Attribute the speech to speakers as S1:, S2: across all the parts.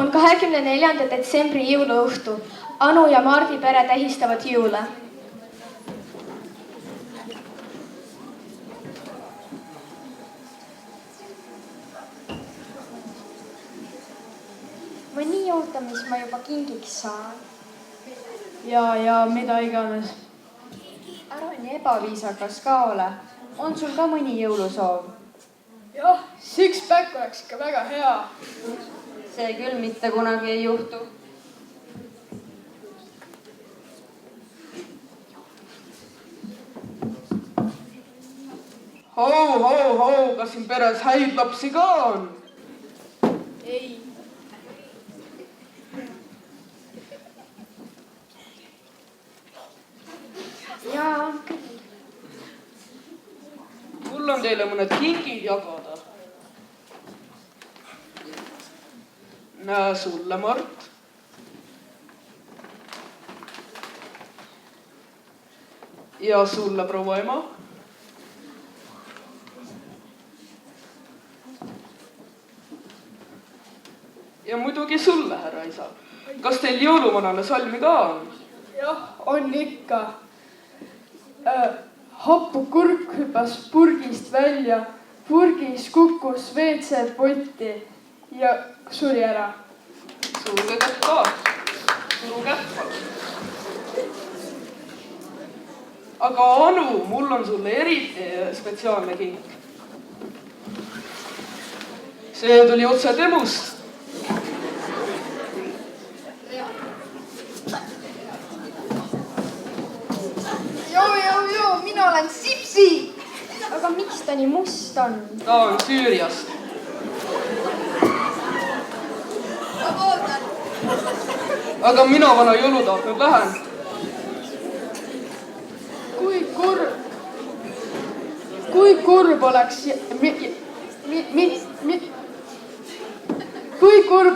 S1: On 24. detsembri jõuluõhtu. Anu ja Mardi pere tähistavad jõule.
S2: Ma nii ootan, mis ma juba kingiks saan.
S3: Ja mida iganes.
S4: Ära nii ebaviisakas ka ole. On sul ka mõni jõulusoov?
S3: Jah, six-pack oleks ikka väga hea.
S4: See küll mitte kunagi ei juhtu.
S5: Hou, kas siin peres häid lapsi ka on?
S3: Ei.
S2: Jaa, on küll.
S5: Mul on teile mõned kingid jagada. Näe sulle, Mart. Ja sulle, proua ema. Ja muidugi sulle, härra isa. Kas teil jõuluvanale salmi ka on?
S3: Jah, on ikka. Happu kurk hüppas purgist välja, purgis kukkus WC-potti ja suri ära.
S5: Sulge kätt ka. Suru kätt palun. Aga Anu, mul on sulle eriti spetsiaalne king. See tuli otse temust.
S2: Joo, mina olen Sipsi. Aga miks ta nii must on?
S5: Ta on Süüriast. Aga mina vana jõulutaat nüüd lähen.
S3: Kui kurb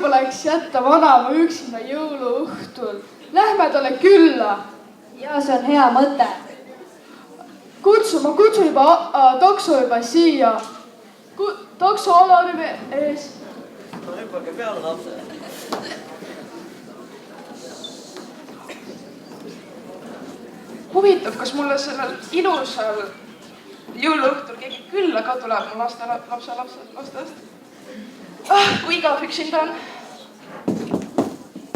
S3: oleks jätta vanava üksinda jõuluõhtul. Lähme talle külla.
S4: Ja see on hea mõte.
S3: Ma kutsun juba takso juba siia. Takso Alari ees.
S6: No hüppage peale, lapse.
S5: Huvitav, kas mulle sellel ilusal jõuluõhtul keegi külla ka tuleb mu lastest? Kui igav üksinda on.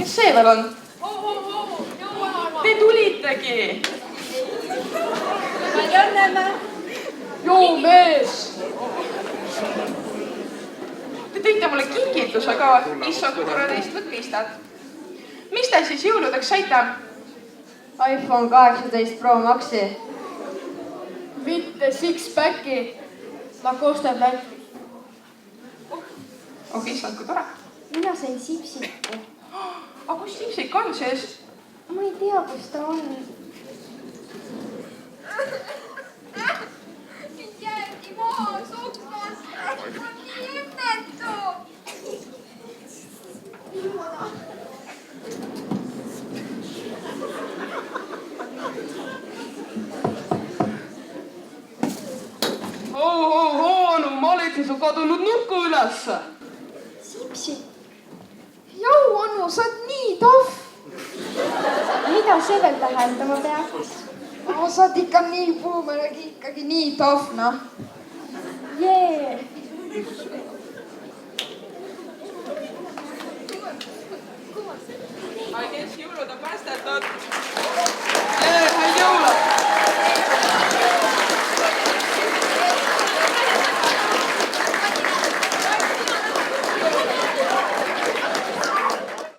S5: Kes see veel on? Te tulitegi.
S3: Joo, mees.
S5: Te tõite mulle kingituse ka, issand, kui tore teist lõkistad. Mis te siis jõuludeks saite?
S4: iPhone 18 Pro Maxi.
S3: Mitte six-packi. Lacoste Black.
S5: Oh, issand, kui tore.
S2: Mina sain Sipsiku.
S5: Aga kus Sipsik on siis?
S2: Ma ei tea, kus ta on. Mind jäeti maha sukkast. On nii õnnetu.
S5: Anu, ma oleksin su kadunud nukku ülesse.
S2: Sipsi.
S3: Jou, Anu, sa oled nii tohv.
S2: Mida see veel tähendama peaks?
S7: Sa oled ikka nii puumeregi, ikkagi nii tohv, noh.
S2: Jee.
S5: Ai, kes jõulud on päästetud?